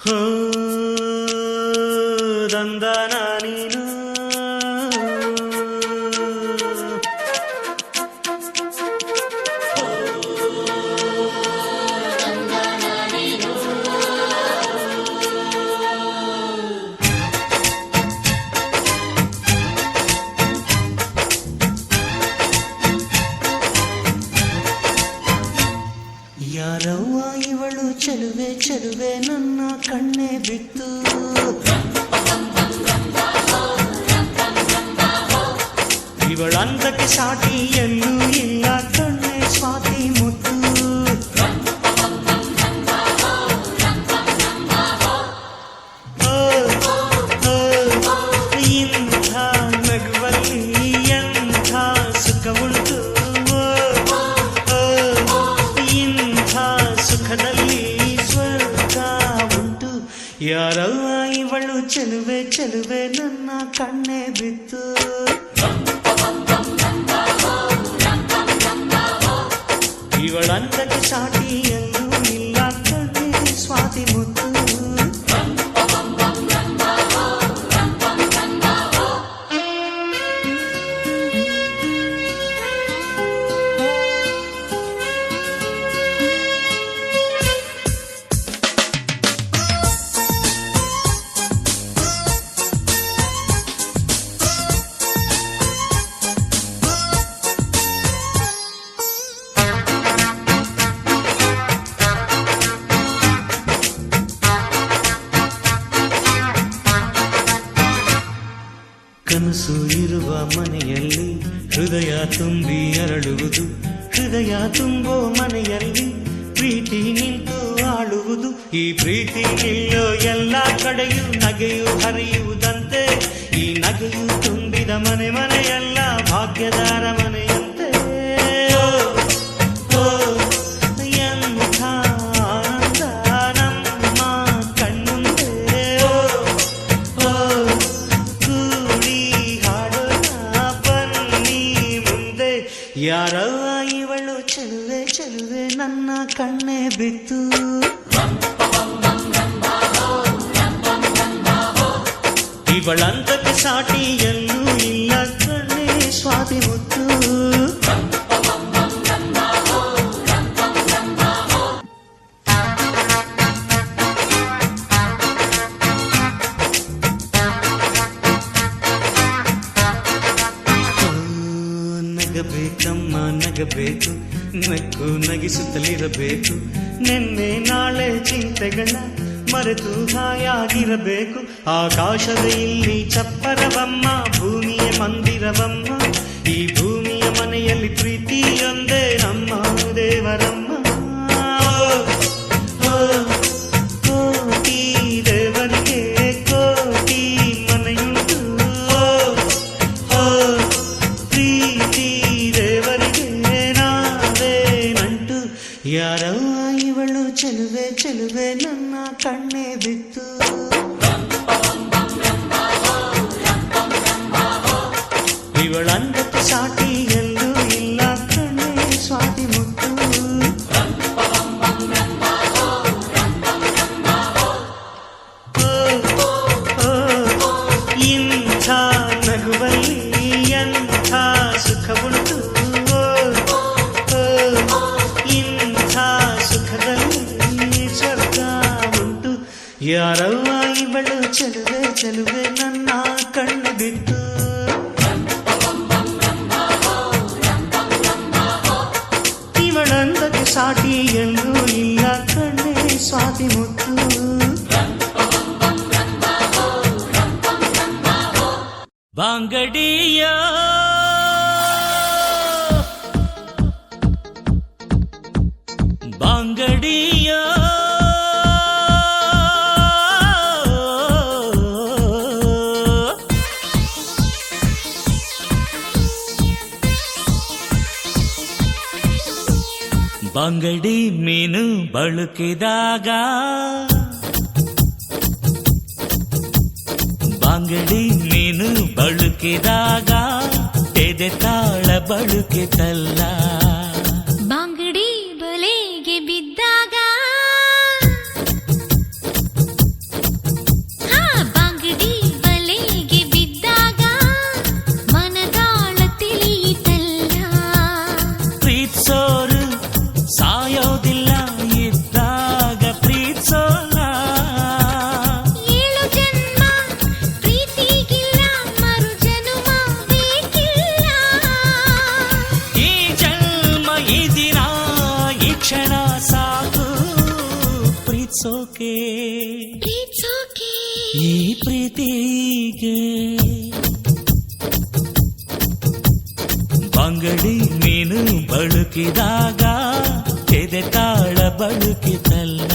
ಹೋ ದಂದನ ನೀನು ಯಾರವ್ವ ಇವಳು ಚೆಲುವೆ ಚೆಲುವೆ ನನ್ನ ಕಣ್ಣೆ ಬಿತ್ತು ಇವಳಂದಕ್ಕೆ ಸಾಟಿ ಎಲ್ಲೂ ಇಲ್ಲ ಕಣ್ಣೆ ಸ್ವಾತಿ ಮುತ್ತು ಇಂಥ ನಗುವಲ್ಲಿ ಎಂಥ ಸುಖ ಉಂಟು ಸುಖದಲ್ಲಿ ಸ್ವರ್ಗ ಉಂಟು ಯಾರವ್ವ ಇವಳು ಚೆಲುವೆ ಚೆಲುವೆ ನನ್ನ ಕಣ್ಣೆ ಬಿತ್ತು ಇವಳಂದಕ್ಕೆ ಸಾಟಿ ಎಲ್ಲೂ ಇಲ್ಲ ಕಣ್ಣೆ ಸ್ವಾತಿ ಮುತ್ತು ಕನಸು ಇರುವ ಮನೆಯಲ್ಲಿ ಹೃದಯ ತುಂಬಿ ಅರಳುವುದು ಹೃದಯ ತುಂಬೋ ಮನೆಯಲ್ಲಿ ಪ್ರೀತಿ ನಿಂತು ಆಳುವುದು ಈ ಪ್ರೀತಿ ನಿಲ್ಲೋ ಎಲ್ಲ ಕಡೆಯೂ ನಗೆಯು ಹರಿಯುವುದಂತೆ ಈ ನಗೆಯು ತುಂಬಿದ ಮನೆ ಮನೆಯೆಲ್ಲ ಭಾಗ್ಯದಾರ ಮನೆಯಂತೆ ಎಂಥ ಆನಂದ ನಮ್ಮ ಕಣ್ಣುಂದೆ ಯಾರವ್ವ ಇವಳು ಚೆಲುವೆ ಚೆಲುವೆ ನನ್ನ ಕಣ್ಣೆ ಬಿತ್ತು ಇವಳಂತಕ್ಕೆ ಸಾಟಿ ಎಲ್ಲೂ ಇಲ್ಲ ಕಣ್ಣೆ ಸ್ವಾತಿ ಮುತ್ತು ನಗಬೇಕಮ್ಮ ನಗಬೇಕು ನಕ್ಕು ನಗಿಸುತ್ತಲಿರಬೇಕು ನಿನ್ನೆ ನಾಳೆ ಚಿಂತೆಗಳ ಮರೆತು ಹಾಯಾಗಿರಬೇಕು ಆಕಾಶದ ಇಲ್ಲಿ ಚಪ್ಪರವಮ್ಮ ಭೂಮಿಯ ಮಂದಿರವಮ್ಮ ಈ ಭೂಮಿಯ ಮನೆಯಲ್ಲಿ ಪ್ರೀತಿಯೊಂದೇ ನಮ್ಮ ದೇವರಮ್ಮ ಕೋಟಿ ದೇವರಿಗೆ ಕೋಟಿ ಮನೆಯುಂಟು ಪ್ರೀತಿ ದೇವರಿಗೆ ನಾವೇ ನಂಟು ಯಾರವ್ವ ಇವಳು ಚೆಲುವೆ ಚೆಲುವೆ ನನ್ನ ಕಣ್ಣೆ ಬಿತ್ತು ಇವಳಂದಕ್ಕೆ ಸಾಟಿ ಎಲ್ಲೂ ಇಲ್ಲ ಕಣ್ಣೆ ಸ್ವಾತಿ ಮುತ್ತು ಇಂಥ ನಗುವಲ್ಲಿ ಎಂಥ ಸುಖ ಉಂಟು ಇಂಥ ಸುಖದಲ್ಲಿ ಸ್ವರ್ಗ ಉಂಟು ಯಾರವ್ವ ಇವಳು ಚೆಲುವೆ ಚೆಲುವೆ ನನ್ನ ಕಣ್ಣು ಬಿತ್ತು ಇವಳಂದಕ್ಕೆ ಸಾಟಿ ಎಲ್ಲೂ ಇಲ್ಲ ಕಣ್ಣೆ ಸ್ವಾತಿ ಮುತ್ತು ಬಾಂಗಡಿಯ ಬಾಂಗಡಿಯ ಬಂಗಡಿ ಮೀನು ಬಳುಕಿದಾಗ ಬಂಗಡಿ ಮೀನು ಬಳುಕಿದಾಗ ಎದೆ ತಾಳ ಬಳುಕಿತಲ್ಲ ಬಂಗಡಿ ಬಲೆಗೆ ಬಿದ್ದಾಗ ಪ್ರೀತ್ಸೋಕೆ ಪ್ರೀತ್ಸೋಕೆ ಈ ಪ್ರೀತಿಗೆ ಬಂಗಡಿ ಮೀನು ಬಳುಕಿದಾಗ ಎದೆ ತಾಳ ಬಳುಕಿತಲ್ಲ